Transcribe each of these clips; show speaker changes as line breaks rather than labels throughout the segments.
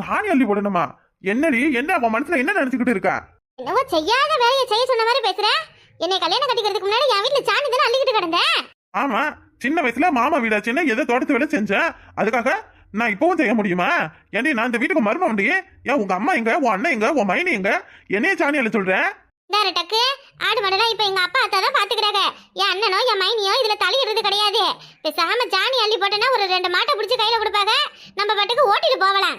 சாணி அள்ளி போடணுமா? என்னடி, என்ன உன் மனசுல என்ன நினைச்சுக்கிட்டு இருக்கா?
என்னவோ செய்யாத வேலையை செய்ய சொன்ன மாதிரி பேசுற. என்னை கல்யாணம் கட்டிக்கிறதுக்கு முன்னாடி என் வீட்டுல சாணி தானே அள்ளிக்கிட்டு கிடந்தேன்.
ஆமா, சின்ன வயசுல மாமா வீடாச்சுன்னு ஏதோ தோட்டத்து வேலை செஞ்சேன். அதுக்காக நான் இப்பவும் செய்ய முடியுமா? ஏன்டி, நான் இந்த வீட்டுக்கு மருமகன்டி. ஏன் உங்க அம்மா எங்க, உன் அண்ணன் எங்க, உன் மைனி எங்க? என்னைய சாணி அள்ளி சொல்றேன்?
டக்கு ஆடு மாடெல்லாம் இப்ப எங்க அப்பா அத்தா தான் பாத்துக்கிறாங்க. என் அண்ணனோ என் மைனியோ இதுல தலையிடுறது கிடையாது. பேசாம சாணி அள்ளி போட்டேன்னா ஒரு 2 மாட்டை பிடிச்சி கையில கொடுப்பாங்க. நம்ம பாட்டுக்கு ஓட்டிட்டு போகலாம்.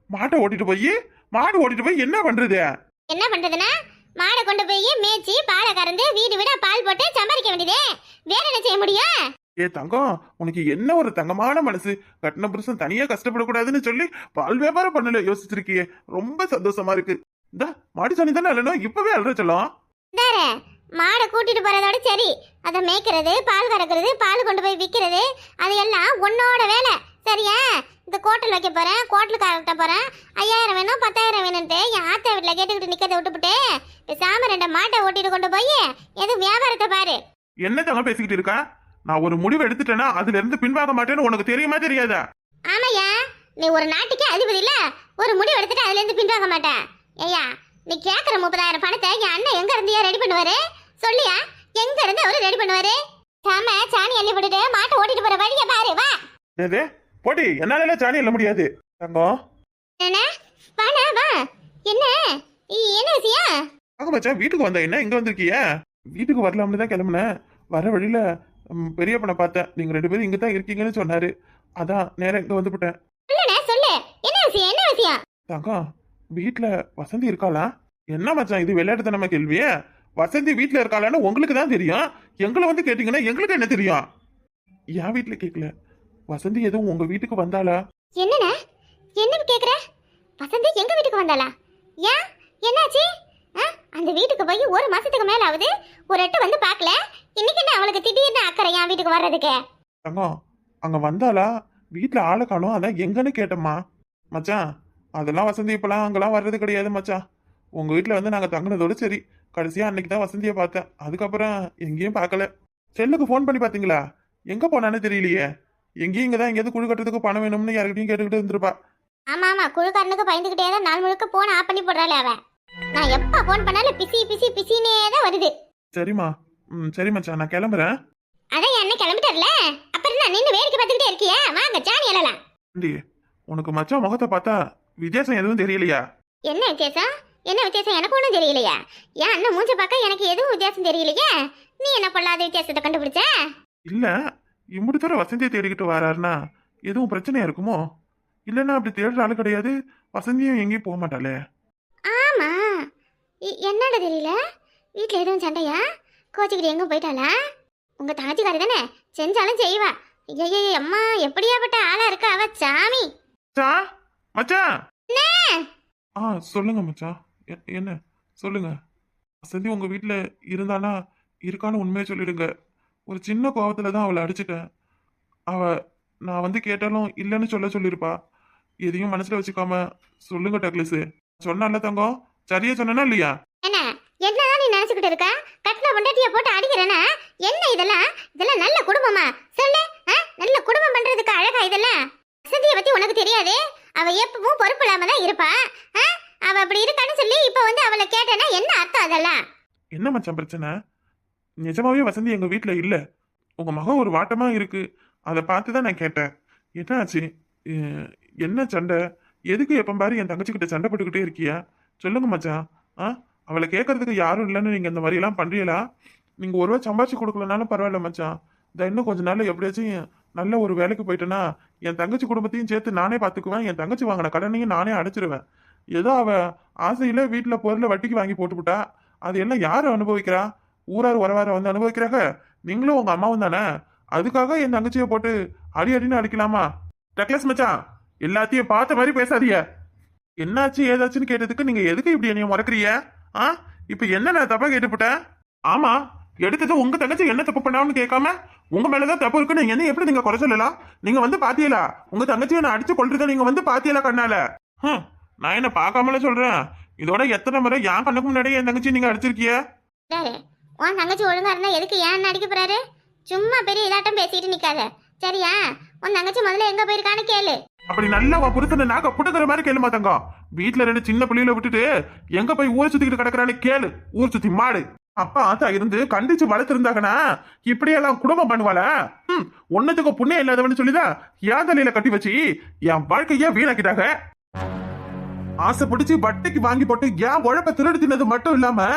மாட்டை ஓட்டிட்டு போய் என்ன பண்றது?
என்ன பண்றதுன்னா, மாடை கொண்டு போய் மேய்ச்சி பாலை கறந்து வீடு விட பால் போட்டு சம்பாதிக்க வேண்டியதே. வேற என்ன செய்ய முடியும்?
ஏ தங்கம், உனக்கு என்ன ஒரு தங்கமான மனசு. கட்டின புருஷன் தனியா கஷ்டப்படக்கூடாதுன்னு சொல்லி பால் வியாபாரம் பண்ணல யோசிச்சிருக்கியே. ரொம்ப சந்தோஷமா இருக்கு. இந்த மாடி சாணி தானே அள்ளணும், இப்பவே அல்ற சொல்லும்.
வேற மாடை கூட்டிட்டு போறதோட சரி, அதை மேய்க்கிறது, பால் கறக்கிறது, பால் கொண்டு போய் விற்கிறது, அது எல்லாம் உன்னோட வேலை. சரியா? இந்த கோட்டல் வைக்க போறேன், கோட்டல் கட்ட போறேன், 5000 வேணும் 10000 வேணும்ட்டு என் ஆத்தா வீட்டுல கேட்டுக்கிட்டு நிக்கிறத விட்டுப்புட்டு பேசாம 2 மாட்டை ஓட்டிட்டு கொண்டு போய் எதுவும் வியாபாரத்தை பாரு.
என்ன தங்க பேசிக்கிட்டு இருக்கா? நான் ஒரு முடிவு எடுத்துட்டேன்னா அதுல இருந்து பின்வாங்க மாட்டேன்னு உனக்கு தெரியுமா தெரியாதா?
ஆமாயா, நீ ஒரு நாட்டுக்கே அதிபதி இல்ல. ஒரு முடிவு எடுத்துட்டு அதுல இருந்து பின்வாங்க மாட்டேன். ஏயா, நீ கேக்குற 30000 பணத்தை என் அண்ணன் எங்க இருந்தியா ரெடி பண்ணுவாரு? சொல்லியா, எங்க இருந்து அவரு ரெடி பண்ணுவாரு? சாம சாணி அள்ளி போட்டுட்டு மாட்டை ஓட்டிட்டு போற வழிய பாரு. வா
ஏதே போடி, என்னால சாணி அள்ள முடியாது தங்கம்.
என்ன வாடா வா. என்ன என்ன விஷயம்?
ஆக மச்சான், வீட்டுக்கு வந்தா என்ன, இங்க வந்திருக்கிய? வீட்டுக்கு வரலாம்னு தான் கிளம்புனேன். வர வழியில பெரிய பண்ண பார்த்தேன். நீங்க 2 பேரும் இங்க தான் இருக்கீங்கன்னு சொன்னாரு. அதான் நேரம் இங்க வந்துவிட்டேன்.
சொல்லு, என்ன விஷயம்? என்ன விஷயம்?
தங்கம், வீட்டுல வசந்தி இருக்காளா? என்ன மச்சான் இது விளையாட்டுத்தனமா கேள்வி? வசந்தி வீட்டுல இருக்காளான்னு உங்களுக்கு தான் தெரியும். எங்களை வந்து கேட்டீங்கன்னா எங்களுக்கு என்ன தெரியும்? என் வீட்டுல கேட்கல. வசந்தி எதுவும் உங்க வீட்டுக்கு வந்தாளா?
என்னண்ணா என்ன கேக்குற? வசந்தி எங்க வீட்டுக்கு வந்தாளா? ஏன், என்னாச்சு? அந்த வீட்டுக்கு போய் 1 மாசத்துக்கு மேல ஆகுது. ஒரு எட்டு வந்து பார்க்கல. இன்னைக்கு என்ன அவளுக்கு திடீர்னு அக்கறை என் வீட்டுக்கு வர்றதுக்கு?
தங்கம், அங்க வந்தாளா? வீட்டுல ஆளை காணோம், அதான் எங்கன்னு கேட்டம்மா. மச்சான், அதெல்லாம் வசந்தி இப்பெல்லாம் அங்கெல்லாம் வர்றது கிடையாது மச்சான். உங்க வீட்டுல வந்து நாங்க தங்கினதோட சரி. கடைசியா அன்னைக்கு தான் வசந்தியை பார்த்தேன். அதுக்கப்புறம் எங்கேயும் பார்க்கல. செல்லுக்கு ஃபோன் பண்ணி பாத்தீங்களா? எங்க போனான்னு தெரியலையே. எங்கேயும் இங்கதான் எங்கேயாவது குழு கட்டுறதுக்கு பணம் வேணும்னு யாருக்கிட்டையும் கேட்டுக்கிட்டு இருந்திருப்பா.
ஆமா ஆமா, குழுக்காரனுக்கு பயந்துகிட்டே தான் நாள் முழுக்க போன் ஆஃப் பண்ணி போடுறாளே அவ. நான் எப்ப போன் பண்ணாலும் பிசினே தான் வருது.
சரிம்மா, சரி மச்சான், நான் கிளம்புறேன்.
அதான் என்ன கிளம்பிட்டர்ல, அப்புறம் நான் நின்று வேடிக்கை பார்த்துக்கிட்டே இருக்கியா? வாங்க சாணி எழலாம்.
உனக்கு மச்சான் முகத்தை பார்த்தா வித்தியாசம் எதுவும் தெரியலையா?
என்ன வித்தியாசம்? என்ன வித்தியாசம்? எனக்கு ஒன்றும் தெரியலையா? ஏன் அண்ணன் மூஞ்ச பார்க்க எனக்கு எதுவும் வித்தியாசம் தெரியலையா? நீ என்ன பொல்லாத வித்தியாசத்தை கண்டுபிடிச்ச?
இல்ல, இம்புட்டு தூரம் வசந்தியை தேடிக்கிட்டு வராருன்னா எதுவும் பிரச்சனையா இருக்குமோ? இல்லைன்னா அப்படி தேடுற ஆளு கிடையாது. வசந்தியும் எங்கேயும் போக மாட்டாளே.
ஆமா, என்னடா தெரியல. வீட்டுல எதுவும் சண்டையா? கோச்சிக்கிட்டு எங்க போயிட்டாளா? உங்க தங்கச்சிக்காரி தானே, செஞ்சாலும் செய்வா. ஐயே அம்மா, எப்படியாப்பட்ட ஆளா இருக்கா அவ. சாமி
மச்சான். சொல்லுங்க மச்சான். என்ன சொல்லுங்க. வசந்தி உங்க வீட்டுல இருந்தானா இருக்கான்னு உண்மையை சொல்லிடுங்க. ஒரு சின்ன கோவத்துல தான் அவளை அடிச்சிட்டேன். அவ நான் வந்து கேட்டாலும் இல்லைன்னு சொல்லிருப்பா. எதையும் மனசுல வச்சுக்காம சொல்லுங்க டக்லிஸ். சொன்னால தங்கம், சரியா சொன்னா இல்லையா?
என்ன என்னதான் நீ நினைச்சுக்கிட்டு இருக்க? கட்டின பொண்டாட்டிய போட்டு அடிக்கிறேன்னா என்ன இதெல்லாம்? இதெல்லாம் நல்ல குடும்பமா? சொல்லு. நல்ல குடும்பம் பண்றதுக்கு அழகா இதெல்லாம்? வசந்தியை பத்தி உனக்கு தெரியாது. அவ எப்பவும் பொறுப்பு இல்லாம தான் இருப்பா. அவ அப்படி இருக்கான்னு சொல்லி இப்ப வந்து அவளை கேட்டேன்னா என்ன அர்த்தம் அதெல்லாம்?
என்ன மச்சான் பிரச்சனை? நிஜமாவே வசந்தி எங்க வீட்டுல இல்ல. உங்க மகன் ஒரு வாட்டமா இருக்கு. அதை பார்த்துதான் நான் கேட்டேன். என்ன ஆச்சு? என்ன சண்டை? எதுக்கு எப்ப பாரு என் தங்கச்சிக்கிட்ட சண்டை போட்டுக்கிட்டே இருக்கியா? சொல்லுங்க மச்சான். அவளை கேட்கறதுக்கு யாரும் இல்லைன்னு நீங்க இந்த மாதிரி எல்லாம் பண்றீங்களா? நீங்க ஒருவா சம்பாதிச்சு கொடுக்கலனாலும் பரவாயில்ல மச்சான். இன்னும் கொஞ்ச நாள்ல எப்படியாச்சும் நல்ல ஒரு வேலைக்கு போயிட்டேன்னா என் தங்கச்சி குடும்பத்தையும் சேர்த்து நானே பாத்துக்குவேன். என் தங்கச்சி வாங்கின கடனையும் நானே அடைச்சிருவேன். ஏதோ அவ ஆசையில வீட்டுல பொருளை வட்டிக்கு வாங்கி போட்டுவிட்டா. அது எல்லாம் யாரு அனுபவிக்கிறா? ஊரார் உறவார வந்து அனுபவிக்கிறாங்க. நீங்களும் உங்க அம்மாவும் தானே. அதுக்காக என் தங்கச்சியை போட்டு அடின்னு அடிக்கலாமா? டக்ளஸ் மச்சான், எல்லாத்தையும் பார்த்த மாதிரி பேசாதீங்க. என்னாச்சு ஏதாச்சுன்னு கேட்டதுக்கு நீங்க எதுக்கு இப்படி என்னைய முறக்குறீங்க? இப்ப என்ன நான் தப்பா கேட்டுப்பட்டேன்? ஆமா, எடுத்தது உங்க தங்கச்சி என்ன தப்பு பண்ணான்னு கேட்காம உங்க மேலதான் தப்பு இருக்குன்னு என்ன எப்படி நீங்க குறை சொல்லலாம்? நீங்க வந்து பாத்தியலா உங்க தங்கச்சியை நான் அடிச்சு கொள்றத? நீங்க வந்து பாத்தியலா கண்ணால? நான் என்ன பார்க்காமல சொல்றேன். இதோட எத்தனை முறை என் கண்ணுக்கு முன்னாடியே என் தங்கச்சி நீங்க அடிச்சிருக்கிய?
உன் தங்கச்சி ஒழுங்கா இருந்தா எதுக்கு ஏன் அடிக்க போறாரு? சும்மா பெரிய இதாட்டம் பேசிட்டு நிக்காத, சரியா? உன் தங்கச்சி முதல்ல எங்க போயிருக்கான்னு கேளு.
அப்படி நல்லா உன் புருஷனை நாக்க புடுக்கிற மாதிரி கேளுமா தங்கம். வீட்டுல 2 சின்ன பிள்ளைகளை விட்டுட்டு எங்க போய் ஊரை சுத்திக்கிட்டு கிடக்குறான்னு கேளு. ஊர் சுத்தி மாடு. அப்பா ஆத்தா இருந்து கண்டிச்சு வளர்த்திருந்தாங்கன்னா இப்படியெல்லாம் குடும்பம் பண்ணுவாள? ஒன்னத்துக்கு புண்ணியம் இல்லாதவன்னு சொல்லிதான் என் தலையில கட்டி வச்சு என் வாழ்க்கைய வீணாக்கிட்டாங்க. ஆசை பிடிச்சி வட்டிக்கு வாங்கி போட்டு என் உழைப்ப திருடி தின்னது மட்டும் இல்லாம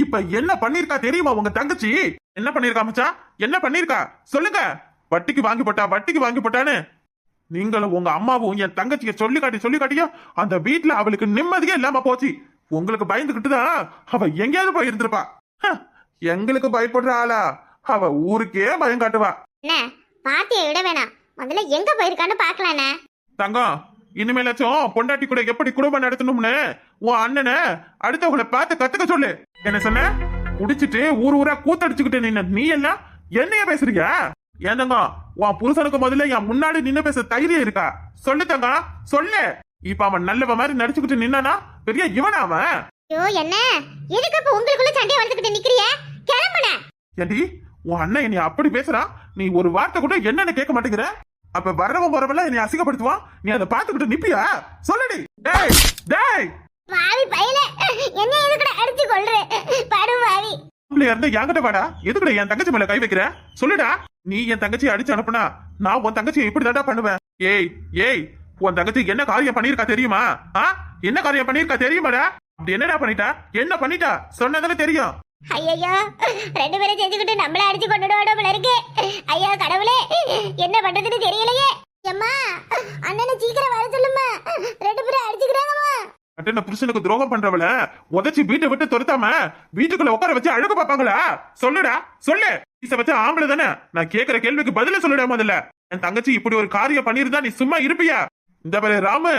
இப்ப என்ன பண்ணிருக்கா தெரியுமா உங்க தங்கச்சி? என்ன பண்ணிருக்கா மச்சான்? என்ன பண்ணிருக்கா சொல்லுங்க. வட்டிக்கு வாங்கி போட்டான்னு நீங்களும் உங்க அம்மாவும் என் தங்கச்சிய சொல்லி காட்டியா அந்த வீட்டுல அவளுக்கு நிம்மதியே இல்லாம போச்சு. உங்களுக்கு பயந்துகிட்டு தான் அவ எங்கேயாவது போய் இருந்திருப்பா. எங்களுக்கு பயப்படுற ஆளா? அவ ஊருக்கே பயம் காட்டுவா.
பாத்திய விட வேணாம், முதல்ல எங்க போயிருக்கான்னு பாக்கலானே.
தங்கம், இனிமேலாச்சும் பொண்டாட்டி கூட எப்படி குடும்பம் நடத்தணும்னு உன் அண்ணனை அடுத்தவங்களை பார்த்து கத்துக்க சொல்லு. என்ன சொன்ன? குடிச்சிட்டு ஊரா கூத்தடிச்சுக்கிட்டு நின்ன நீ எல்லாம் என்னைய பேசுறீங்க? ஏன் தங்கம், உன் புருஷனுக்கு முதல்ல என் முன்னாடி நின்னு பேச தைரியம் இருக்கா? சொல்லு தங்கம், சொல்லு. இப்ப அவன் நல்லவ மாதிரி நடிச்சுக்கிட்டு நின்னானா பெரிய இவனா அவன்?
ஐயோ என்ன, எதுக்கு இப்ப உங்களுக்குள்ள சண்டைய வளர்த்துக்கிட்டு நிக்கிறிய? கிளம்புன.
ஏண்டி உன் அண்ணன் என்னை அப்படி பேசுறான், நீ ஒரு வார்த்தை கூட என்னன்னு கேட்க மாட்டேங்கிற? அப்ப வரவன் வரவெல்லாம் என்னை அசிங்கப்படுத்துவான், நீ அதை பார்த்துக்கிட்டு நிப்பியா? சொல்லுடி. டேய் டேய்
வாவி பையல, என்ன எதுக்குடா அடிச்சு கொல்ற? படு வாவி.
பிள்ளையா இருந்தா என்கிட்ட வாடா. எதுக்குடா என் தங்கச்சி மேல கை வைக்கிற? சொல்லுடா. நீ என் தங்கச்சியை அடிச்சு அனுப்புனா நான் உன் தங்கச்சியை இப்படி தாண்டா பண்ணுவேன். ஏய் உன் தங்கச்சி என்ன காரியம் பண்ணிருக்கா தெரியுமா? என்ன காரியம் பண்ணிருக்கா தெரியுமாடா? அப்படி என்னடா பண்ணிட்டா? என்ன பண்ணிட்டா சொன்னதானே தெரியும்.
ஐயோ 2 பேரும் செஞ்சுக்கிட்டு நம்மள அடிச்சு கொண்டுடுவாடோ போல இருக்கு. ஐயோ கடவுளே, என்ன பண்றதுன்னு தெரியலையே. அம்மா அண்ணனை சீக்கிரம் வர சொல்லுமா, 2 பேரும் அடிச்சுக்கிறாங்கம்மா.
அட்டன புருஷனுக்கு துரோகம் பண்றவள உதச்சி வீட்டை விட்டு துரத்தாம வீட்டுக்குள்ள உட்கார வச்சு அழகு பாப்பாங்களா? சொல்லுடா சொல்லு. இச வச்ச ஆம்பளை தானே. நான் கேக்குற கேள்விக்கு பதில சொல்லுடா முதல்ல. என் தங்கச்சி இப்படி ஒரு காரியம் பண்ணிருந்தா நீ சும்மா இருப்பியா? இந்த பேரு ராமு,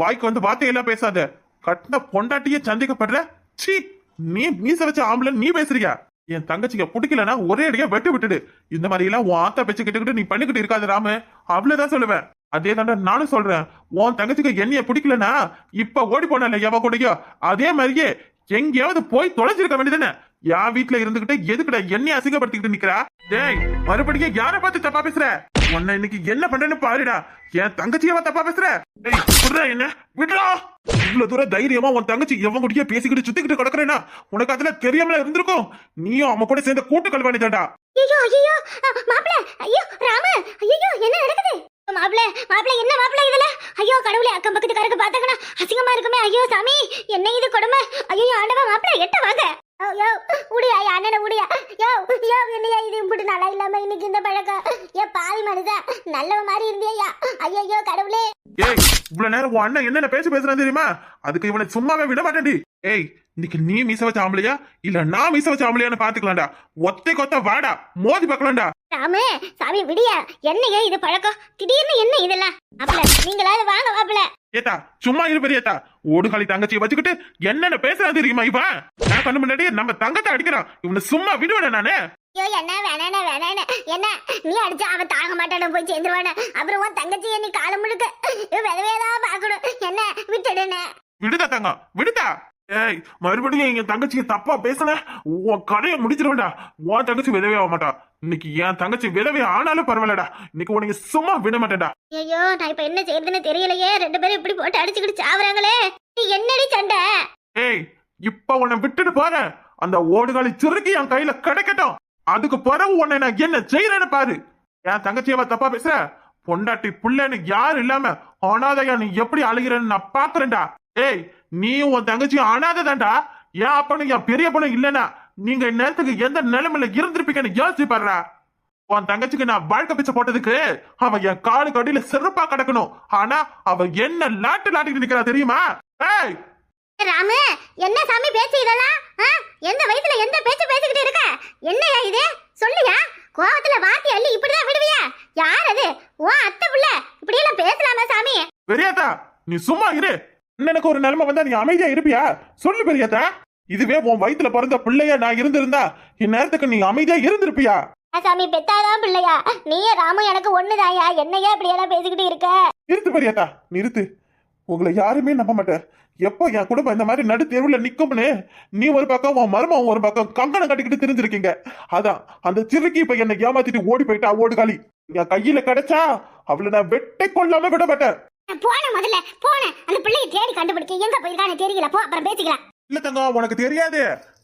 வாய்க்கு வந்து வார்த்தையெல்லாம் பேசாத. கட்டின பொண்டாட்டியே சந்திக்கப்படுற. சீ, நீ மீச வச்ச ஆம்பளை நீ பேசுறியா? என் தங்கச்சிக்கு பிடிக்கலன்னா ஒரே அடியா விட்டுடு. இந்த மாதிரி எல்லாம் உன் ஆத்தா பேச்சு கிட்டுக்கிட்டு நீ பண்ணிக்கிட்டு இருக்காது ராமு. அவ்வளவுதான் சொல்லுவேன். அதே தாண்டா நானும் சொல்றேன். உன் தங்கச்சிக்கு என்னைய பிடிக்கலனா இப்ப ஓடி போனல எவ கூடயோ அதே மாதிரியே எங்கேயாவது போய் தொலைஞ்சிருக்க வேண்டியதானே. என் வீட்டுல இருந்துகிட்டு எதுக்குடா என்னைய அசிங்கப்படுத்திக்கிட்டு நிக்கிறா? டேய் மறுபடியும் யார பார்த்து தப்பா பேசுற? உன்னை இன்னைக்கு என்ன பண்றேன்னு பாருடா. என் தங்கச்சியவா தப்பா பேசுற? என்ன விடுறா. இவ்வளவு தூரம் தைரியமா உன் தங்கச்சி எவன் கூடயே பேசிக்கிட்டு சுத்திக்கிட்டு கிடக்குறேன்னா உனக்கு அதுல தெரியாமல இருந்திருக்கும். நீயும் அவன் கூட சேர்ந்த கூட்டு கல்வாணி தாண்டா.
ஐயோ மாப்ள, ஐயோ ராமு, ஐயோ என்ன நடக்குது? மாப்ள என்ன மாப்ள இதுல? ஐயோ கடவுளே, அக்கம் பக்கத்துக்காரங்க பார்த்தாங்கன்னா அசிங்கமா இருக்குமே. ஐயோ சாமி, என்ன இது கொடுமை. ஐயோ ஆண்டவா, மாப்ள எட்ட வாங்க. யோ உடியா அண்ணன உடியா. யோ என்னையா இது இப்படி நல்லா இல்லாம இன்னைக்கு இந்த பழக்கம்? பாவி மனுதா, நல்லவ மாதிரி இருந்தியா? ஐயோ கடவுளே.
ஏய் இவ்வளவு நேரம் உன் அண்ணன் என்னென்ன பேசுறான் தெரியுமா? அதுக்கு இவனை சும்மாவே விட மாட்டேன்டி. ஏய் இன்னைக்கு நீ மீச வச்ச ஆம்பளையா இல்ல நான் மீச வச்ச ஆம்பளையான்னு பாத்துக்கலாம்டா. ஒத்தை கொத்த வாடா, மோதி பார்க்கலாம்டா.
ராமே சாமி விடியா, என்னையா இது பழக்கம்? திடீர்னு என்ன இதெல்லாம்? அப்பல நீங்களாவது வாங்க வாப்பல.
ஏத்தா சும்மா இரு பெரியத்தா. ஓடுகாலி தங்கச்சியை வச்சுக்கிட்டு என்னென்ன பேசுறான் தெரியுமா இவன்? நான் கண்ணு முன்னாடி நம்ம தங்கத்தை அடிக்கிறான். இவனை சும்மா விடுவேன் நானு.
ஐயோ என்ன வேணானே என்ன நீ அடிச்சா அவன் தாங்க மாட்டானு போய் சேர்ந்துருவானே. அப்புறம் உன் தங்கச்சி நீ காலம் முழுக்க விதவையதான் பாக்கணும். என்ன விட்டுடுனே.
விடுதா தங்கம் விடுதா. ஏய் மறுபடியும் எங்க தங்கச்சிக்கு தப்பா பேசுன உன் கதையை முடிச்சிருவேன்டா. உன் தங்கச்சி விதவே ஆக மாட்டா. இன்னைக்கு என் தங்கச்சி விதவே ஆனாலும் பரவாயில்லடா. இன்னைக்கு உனக்கு சும்மா விட மாட்டேன்டா.
ஐயோ நான் இப்ப என்ன செய்யறதுன்னு தெரியலையே. 2 பேரும் இப்படி போட்டு அடிச்சுக்கிட்டு சாவறாங்களே. நீ என்னடி சண்டை?
ஏய் இப்ப உன்னை விட்டுட்டு போற. அந்த ஓடுகாலி சிறுக்கி என் கையில கிடைக்கட்டும். அதுக்கு பிறகு உன்னை நான் என்ன செய்யறேன்னு பாரு. என் தங்கச்சியவா தப்பா பேசுற? பொண்டாட்டி புள்ளன்னு யாரு இல்லாம அனாதையா நீ எப்படி அழுகிறன்னு நான் பாக்குறேன்டா. ஏய் நீ உன் தங்கச்சியும் அனாதைதான்டா. என் அப்பனும் என் பெரிய பொண்ணும் இல்லைன்னா நீங்க நேரத்துக்கு எந்த நிலைமையில இருந்திருப்பீங்கன்னு யோசிச்சு பாருடா. உன் தங்கச்சிக்கு நான் வாழ்க்கை பிச்சை போட்டதுக்கு அவ என் காலு கடியில சிறப்பா கிடக்கணும். ஆனா அவ என்ன லாட்டிட்டு நிக்கிறா தெரியுமா? ஏய்
ராமு, என்ன சாமி பேச்சு இதெல்லாம்? எந்த வயசுல எந்த பேச்சு பேசிக்கிட்டு இருக்க? என்னையா இது? சொல்லியா? கோவத்துல வாத்தி அள்ளி இப்படிதான் விடுவியா? யார் அது? உன் அத்தை புள்ள இப்படி எல்லாம் பேசலாமா சாமி?
பெரியாத்தா நீ சும்மா இரு. எனக்கு ஒரு நிலைமை வந்தா நீ அமைதியா இருப்பியா? சொல்லு பெரியாத்தா. இதுவே உன் வயித்துல பிறந்த பிள்ளையா நான் இருந்திருந்தா இந்நேரத்துக்கு நீ அமைதியா இருந்திருப்பியா?
சாமி பெத்தாதான் பிள்ளையா? நீயே ராமு எனக்கு ஒண்ணுதாயா. என்னையா இப்படி எல்லாம் பேசிக்கிட்டு இருக்க?
நிறுத்து பெரியாத்தா நிறுத்து. உங்களை யாருமே நம்ப மாட்டேன். எப்போ என் குடும்பம் இந்த மாதிரி நடு தெருவுல நிக்கும்னு நீ ஒரு பக்கம் உன் மருமகன் ஒரு பக்கம் கங்கணம் கட்டிக்கிட்டு தெரிஞ்சிருக்கீங்க. அதான் அந்த சிறுக்கி இப்ப என்னை ஏமாத்திட்டு ஓடி போயிட்டா ஓடுகாலி. என் கையில கிடைச்சா அவளை நான் வெட்டை கொள்ளாம விட மாட்டேன்.
போன முதல்ல போன அந்த பிள்ளையை தேடி கண்டுபிடிக்க எங்க போயிருக்கானு தெரியல. போ அப்புறம் பேசிக்கலாம்.
இல்ல தங்கம், உனக்கு தெரியாது.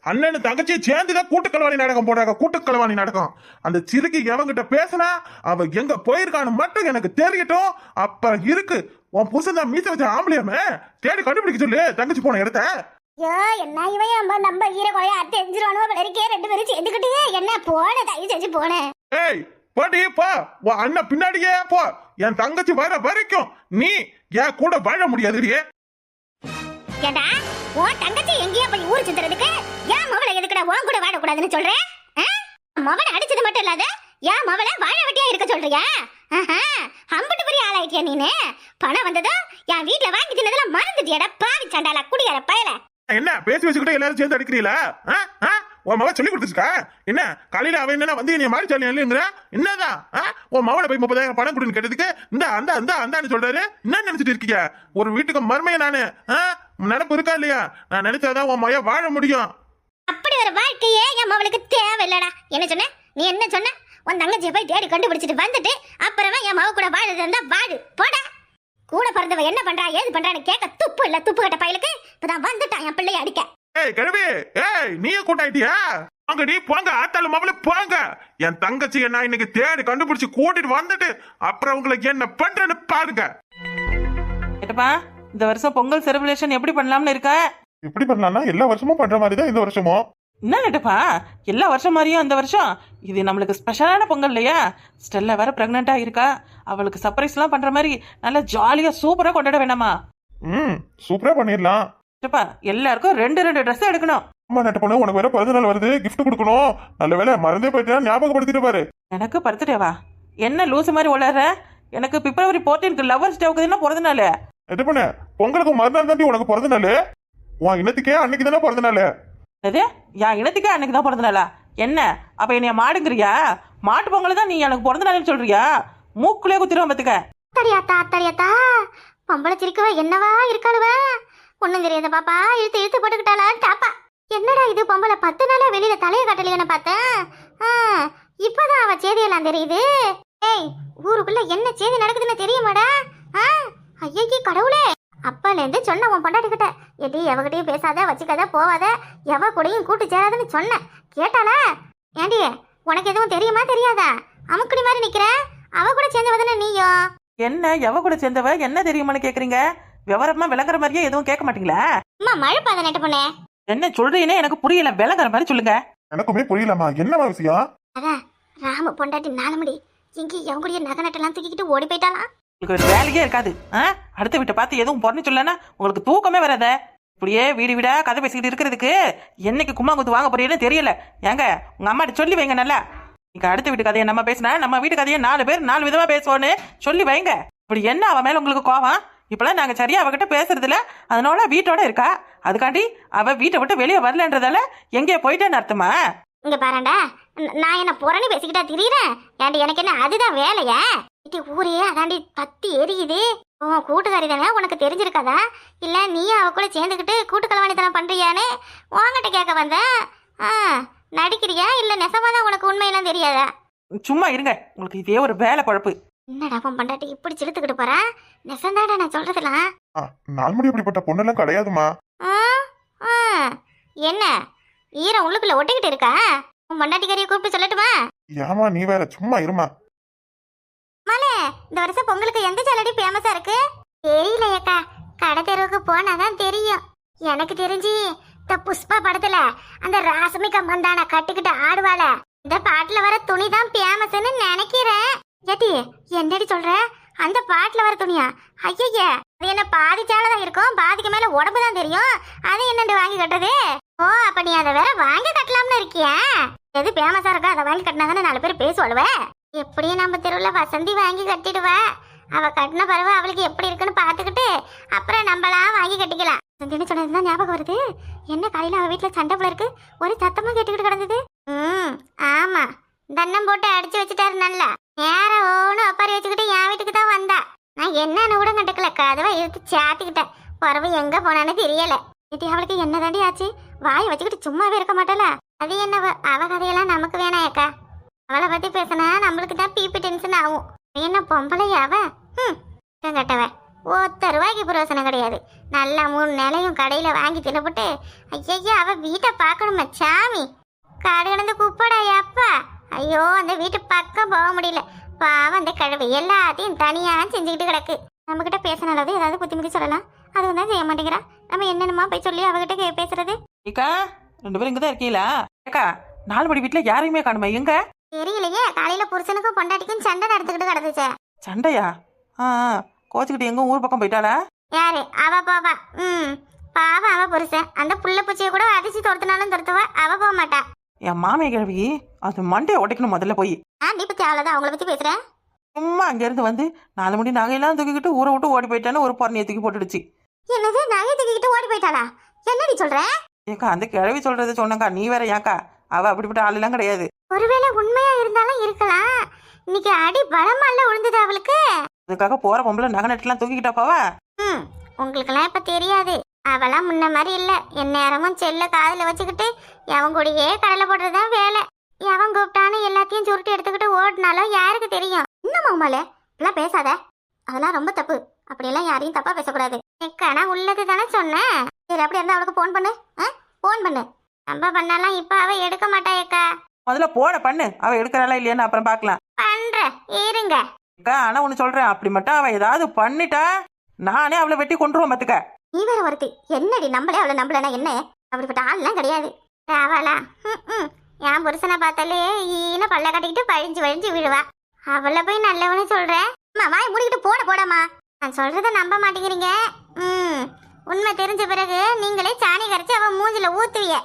அண்ணனு தங்கச்சி சேர்ந்துதான் கூட்டுக்கலவாணி நாடகம் போடுறாங்க. கூட்டுக்கலவாணி நாடகம். அந்த சிறுக்கி எவங்கிட்ட பேசினா அவ எங்க போயிருக்கான்னு மட்டும் எனக்கு தெரியட்டும். அப்ப இருக்கு உன் புருஷன் தான் மீச வச்ச ஆம்பளையாமே தேடி கண்டுபிடிக்க சொல்லு தங்கச்சி போன இடத்த.
ஐயோ என்ன இவன் நம்ம ஈரக்கொலையா தெரிஞ்சிருவானோ இருக்கே. 2 பேரும் சேர்ந்துக்கிட்டு என்ன போன தயவு செஞ்சு போன.
ஏய் போடி போ, உன் அண்ணன் பின்னாடியே போ. என் தங்கச்சி வர வரைக்கும் நீ என் கூட வாழ முடியாதுடியே.
ஏண்டா உன் தங்கச்சி எங்கேயோ போய் ஊர் சுத்துறதுக்கு ஏன் மவளை எதுக்குடா உன் கூட வாழக்கூடாதுன்னு சொல்றேன்? மவளை அடிச்சது மட்டும் இல்லாத ஏன் மவளை வாழ வெட்டியா இருக்க சொல்றியா? அம்பட்டு பெரிய ஆளாயிட்டியா நீனு? பணம் வந்ததும் என் வீட்டுல வாங்கி தின்னதெல்லாம் மறந்துட்டியாடா பாவி சண்டால குடியார பயல.
என்ன பேசி வச்சுக்கிட்டே எல்லாரும் சேர்ந்து அடிக்கிறீங்களா? உன் மகன் சொல்லி கொடுத்துருக்கா என்ன? காலையில அவன் என்ன வந்து நீ மாறி இல்லைங்கிற என்னதான்? உன் மகனை போய் 30,000 பணம் கொடுன்னு கேட்டதுக்கு இந்த அந்த அந்த அந்தான்னு சொல்றாரு. என்ன நினைச்சிட்டு இருக்கீங்க? ஒரு வீட்டுக்கு மருமைய நானு நடப்பு இருக்கா இல்லையா? நான் நினைச்சாதான் உன் மகன் வாழ முடியும்.
அப்படி ஒரு வாழ்க்கையே என் மவளுக்கு தேவையில்லடா. என்ன சொன்ன நீ? என்ன சொன்ன? உன் தங்கச்சியை போய் தேடி கண்டுபிடிச்சிட்டு வந்துட்டு அப்புறமா என் மக கூட வாழறது இருந்தா வாடு போடா. கூட பிறந்தவ என்ன பண்றா ஏது பண்றான்னு கேட்க துப்பு இல்ல. துப்பு கட்ட பயலுக்கு இப்பதான் வந்துட்டான் என் பிள்ளைய அடிக்க.
ஏய் கருவி, ஏய் நீயே கூட்டாயிட்டியா? அங்க நீ போங்க, ஆத்தாளு மாவள போங்க. என் தங்கச்சி என்ன இன்னைக்கு தேடி கண்டுபிடிச்சு கூட்டிட்டு வந்துட்டு அப்புறம் உங்களுக்கு என்ன பண்றேன்னு பாருங்க.
ஏட்டப்பா, இந்த வருஷம் பொங்கல் செலிப்ரேஷன் எப்படி பண்ணலாம்னு இருக்க?
எப்படி பண்ணலாம்னா எல்லா வருஷமும் பண்ற மாதிரி தான் இந்த வருஷமும்.
என்ன ஏட்டப்பா, எல்லா வருஷம் மாதிரியும் இந்த வருஷம் இது நம்மளுக்கு ஸ்பெஷலான பொங்கல் இல்லையா? ஸ்டெல்லா வேற பிரெக்னெண்டா இருக்கா. அவளுக்கு சர்ப்ரைஸ்லாம் பண்ற மாதிரி நல்லா ஜாலியா சூப்பரா கொண்டாட வேணாமா?
சூப்பரா பண்ணிடலாம்.
ஏட்டப்பா, எல்லாருக்கும் 2 ட்ரெஸ் எடுக்கணும்.
அம்மா நட்ட பொண்ணு, உனக்கு வேற பிறந்த நாள் வருது, கிஃப்ட் கொடுக்கணும். நல்ல வேலை மறந்தே போயிட்டா, ஞாபகப்படுத்திட்டு பாரு.
எனக்கு பர்த்டேவா? என்ன லூசு மாதிரி உளற? எனக்கு பிப்ரவரி 14 லவர்ஸ் டேவுக்கு தானே பிறந்த நாள்.
நட்ட பொண்ணு, பொங்கலுக்கு மறுநாள் தாண்டி உனக்கு பிறந்த நாள். உன் இனத்துக்கே அன்னைக்கு தானே பிறந்த நாள்.
அது என் இனத்துக்கே அன்னைக்கு தான் பிறந்த நாளா? என்ன அப்ப என்னைய மாடுங்கிறியா? மாட்டு பொங்கல் தான் நீ எனக்கு பிறந்த நாள்னு சொல்றியா? மூக்குள்ளே குத்திருவான் பத்துக்க.
அத்தடியாத்தா அத்தடியாத்தா பொம்பளை சிரிக்கவ என்னவா இருக்காளுவ? ஒண்ணும் தெரியாத பாப்பா இழுத்து இழுத்து போட்டுக்கிட்டாளா டாப்பா. என்னடா இது பொம்பளை 10 நாளா வெளியில தலைய கட்டலையான்னு பார்த்தேன். இப்பதான் அவ செய்தியெல்லாம் தெரியுது. ஏய் ஊருக்குள்ள என்ன செய்தி நடக்குதுன்னு தெரியுமாடா? ஐயோ கடவுளே. அப்பால இருந்து சொன்ன உன் பொண்டாட்டி கிட்ட எடி எவகிட்டையும் பேசாத வச்சுக்காத போவாத எவ கூடயும் கூட்டு சேராதுன்னு சொன்னேன். கேட்டாளா? ஏண்டி உனக்கு எதுவும் தெரியுமா தெரியாதா? அமுக்குடி மாதிரி நிக்கிற. அவ கூட சேர்ந்தவதானே நீயோ?
என்ன எவ கூட சேர்ந்தவ என்ன தெரியுமான்னு கேக்குறீங்க? விவரமா விளங்குற மாதிரியே எதுவும் கேட்க மாட்டீங்களா?
அம்மா மழை பாத நெட்ட பொண்ணே,
என்ன சொல்றீங்கன்னு எனக்கு புரியல. விளங்குற மாதிரி சொல்லுங்க.
எனக்குமே புரியலமா, என்னமா விஷயம்?
அதான் ராம பொண்டாட்டி 4 மணி இங்க எவன் கூடிய நகை நட்டெல்லாம் தூக்கிக்கிட்டு ஓடி போயிட்டாலாம்.
உங்களுக்கு ஒரு வேலையே இருக்காது. அடுத்த வீட்டை பார்த்து எதுவும் பொண்ணு சொல்லனா உங்களுக்கு தூக்கமே வராத. இப்படியே வீடு வீடா கதை பேசிக்கிட்டு இருக்கிறதுக்கு என்னைக்கு கும்மாங்குத்து வாங்க போறீங்கன்னு தெரியல. ஏங்க உங்க அம்மாட்ட சொல்லி வைங்க. நல்லா நீங்க அடுத்த வீட்டு கதையை நம்ம பேசினா நம்ம வீட்டு கதையை 4 பேர் 4 விதமா பேசுவோன்னு சொல்லி வைங்க. இப்படி என்ன அவ மேல உங்களுக்கு கோவம்? இப்பெல்லாம் நாங்க சரியா அவகிட்ட பேசுறது இல்ல, அதனால வீட்டோட இருக்கா. அதுக்காண்டி அவ வீட்டை விட்டு வெளியே வரலன்றதால எங்கேயோ போயிட்டேன்னு அர்த்தமா?
இங்க பாருடா, நான் என்ன புறணி பேசிக்கிட்டா திரியறேன். ஏன்டி எனக்கு என்ன அதுதான் வேலையா? ஊரே அதாண்டி பத்தி எரியுது. உன் கூட்டுக்காரி தானே, உனக்கு தெரிஞ்சிருக்காதா? இல்ல நீ அவ கூட சேர்ந்துக்கிட்டு கூட்டு கலவாணித்தனம் பண்றியான்னு உன்கிட்ட கேட்க வந்தேன். நடிக்கிறியா இல்ல நெசமாதான் உனக்கு உண்மையெல்லாம் தெரியாதா?
சும்மா இருங்க, உங்களுக்கு இதே ஒரு வேலை குழப்பு.
என்னடா பொண்டாட்டி இப்படி சிலுத்துக்கிட்டு போறா? நெசந்தாடா நான் சொல்றதுலாம்.
நால்முடி அப்படிப்பட்ட பொண்ணெல்லாம் கிடையாதுமா.
என்ன ஈரம் உள்ளுக்குள்ள ஒட்டிக்கிட்டு இருக்கா? உன் பொண்டாட்டிக்காரிய கூப்பிட்டு சொல்லட்டுமா?
ஏமா நீ வேற சும்மா இருமா.
மலே, இந்த வருஷம் பொங்கலுக்கு எந்த ஜல்லடி ஃபேமஸா இருக்கு? தெரியலையக்கா, கடை தெருவுக்கு போனாதான் தெரியும். எனக்கு தெரிஞ்சு இந்த புஷ்பா படத்துல அந்த ராசமிகா மந்தான கட்டிக்கிட்டு ஆடுவாள இந்த பாட்டுல வர துணி தான் ஃபேமஸ்னு நினைக்கிறேன். ஏடி என்னடி சொல்ற? அந்த பாட்டுல வர துணியா? ஐயய்ய, அது என்ன பாதி சாலதான் இருக்கும், பாதிக்கு மேல உடம்பு தான் தெரியும். அதை என்னண்டு வாங்கி கட்டுறது? ஓ அப்ப நீ அதை வேற வாங்கி கட்டலாம்னு இருக்கியா? எது ஃபேமஸா இருக்கோ அதை வாங்கி கட்டினாதானே 4 பேர் பேசுவாளுவ. எப்படியும் நம்ம தெருவில் வசந்தி வாங்கி கட்டிடுவா. அவ கட்டின பறவை அவளுக்கு எப்படி இருக்குன்னு பாத்துக்கிட்டு அப்புறம் நம்மளாம் வாங்கி கட்டிக்கலாம். வசந்தின்னு சொன்னதுதான் ஞாபகம் வருது. என்ன காலையில அவ வீட்டுல சண்டை போல இருக்கு, ஒரு சத்தமா கேட்டுக்கிட்டு கிடந்தது. ஆமா, தன்னம் போட்டு அடிச்சு வச்சுட்டாரு. நல்லா நேரம் ஓன்னு ஒப்பாரி வச்சுக்கிட்டு என் வீட்டுக்கு தான் வந்தா. நான் என்னன்னு கூட கண்டுக்கல, கதவை இழுத்து சாத்திக்கிட்டேன். பறவை எங்க போனான்னு தெரியல. இது அவளுக்கு என்ன தாண்டி ஆச்சு? வாய் வச்சுக்கிட்டு சும்மாவே இருக்க மாட்டாள. அது என்னவ அவ கதையெல்லாம் நமக்கு வேணாம் ஏக்கா. அவளை பத்தி பேசினா நம்மளுக்கு தான் பிபி டென்ஷன் ஆகும். என்ன பொம்பளை அவ? கட்டவ ஒத்த ரூபாய்க்கு பிரயோசனம் கிடையாது. நல்லா 3 நிலையும் கடையில் வாங்கி தின்னுபுட்டு ஐயா அவ வீட்டை பார்க்கணுமா சாமி. காடு கிடந்து குப்படா அப்பா. ஐயோ அந்த வீட்டு பக்கம் போக முடியல. பாவம் அந்த கழுவு எல்லாத்தையும் தனியாக செஞ்சுக்கிட்டு கிடக்கு. நம்மக்கிட்ட பேசினாலாவது ஏதாவது புத்திமுத்தி சொல்லலாம். அதுவும் தான் செய்ய மாட்டேங்கிறா. நம்ம என்னென்னமா போய் சொல்லி அவகிட்ட பேசுறது?
ஏக்கா 2 பேரும் இங்கே தான் இருக்கீங்களா? ஏக்கா 4 மணி வீட்டில் யாரையுமே காணுமா? எங்க
தெரியலையே. காலையில புருஷனுக்கும் பொண்டாட்டிக்கும் சண்டை நடந்துக்கிட்டு கிடந்துச்சே.
சண்டையா? ஆ கோச்சுக்கிட்டு எங்க ஊர் பக்கம் போயிட்டாளா?
யாரு? அவ போவா. பாவம் அவ புருஷன். அந்த புள்ள பூச்சியை கூட அடிச்சு துரத்துனாலும் துரத்துவா. அவ போக மாட்டா.
என் மாமியை கிழவி அது மண்டையை உடைக்கணும் முதல்ல போய்.
நீ பத்தி அவ்வளவுதான் அவங்கள பத்தி பேசுறேன்.
சும்மா அங்கேருந்து வந்து 4 மணி நகையெல்லாம் தூக்கிக்கிட்டு ஊரை விட்டு ஓடி போயிட்டான்னு ஒரு பொறணியை தூக்கி போட்டுடுச்சு.
என்னது நகை தூக்கிக்கிட்டு ஓடி போயிட்டாளா? என்னடி சொல்ற?
ஏக்கா அந்த கிழவி சொல்றதை சொன்னக்கா, நீ வேற ஏக்கா? அவ அப்படிப்பட்ட ஆளெல்லாம் கிடையாது.
ஒருவேளை உண்மையா இருந்தாலும் இருக்கலாம். இன்னைக்கு அடி பலமால விழுந்தது அவளுக்கு.
அதுக்காக போற பொம்பளை நகை நட்டுலாம் தூக்கிக்கிட்டா பாவா?
உங்களுக்கெல்லாம் இப்ப தெரியாது. அவெல்லாம் முன்ன மாதிரி இல்ல. எந்நேரமும் செல்ல காதுல வச்சுக்கிட்டு எவன் கூடயே கடலை போடுறதுதான் வேலை. எவன் கூப்பிட்டானு எல்லாத்தையும் சுருட்டி எடுத்துக்கிட்டு ஓடினாலும் யாருக்கு தெரியும்? இன்னும் மாமாலே எல்லாம் பேசாத. அதெல்லாம் ரொம்ப தப்பு. அப்படியெல்லாம் யாரையும் தப்பா பேசக்கூடாது. எக்கானா உள்ளது தானே சொன்னேன். சரி அப்படி இருந்தா அவளுக்கு போன் பண்ணு. போன் பண்ணு. நம்ம பண்ணலாம். இப்ப அவ எடுக்க மாட்டா ஏக்கா.
முதல்ல போன பண்ணு. அவ எடுக்கிறாளா இல்லையான்னு அப்புறம் பாக்கலாம்.
பண்ற இருங்க.
அக்கா ஆனா ஒண்ணு சொல்றேன், அப்படி மட்டும் அவ ஏதாவது பண்ணிட்டா நானே அவளை வெட்டி கொண்டுருவோம் பாத்துக்க.
நீ வேற ஒருத்தி. என்னடி நம்மளே அவளை நம்பலனா என்ன? அப்படிப்பட்ட ஆள்லாம் கிடையாது. அவளா என் புருஷனை பார்த்தாலே ஈன பல்ல கட்டிக்கிட்டு பழிஞ்சு வழிஞ்சு விழுவா. அவளை போய் நல்லவனு சொல்றேன். வாய் மூடிக்கிட்டு போடாமா. நான் சொல்றத நம்ப மாட்டேங்கிறீங்க. உண்மை தெரிஞ்ச பிறகு நீங்களே சாணி கரைச்சி அவன் மூஞ்சில ஊத்துவிய.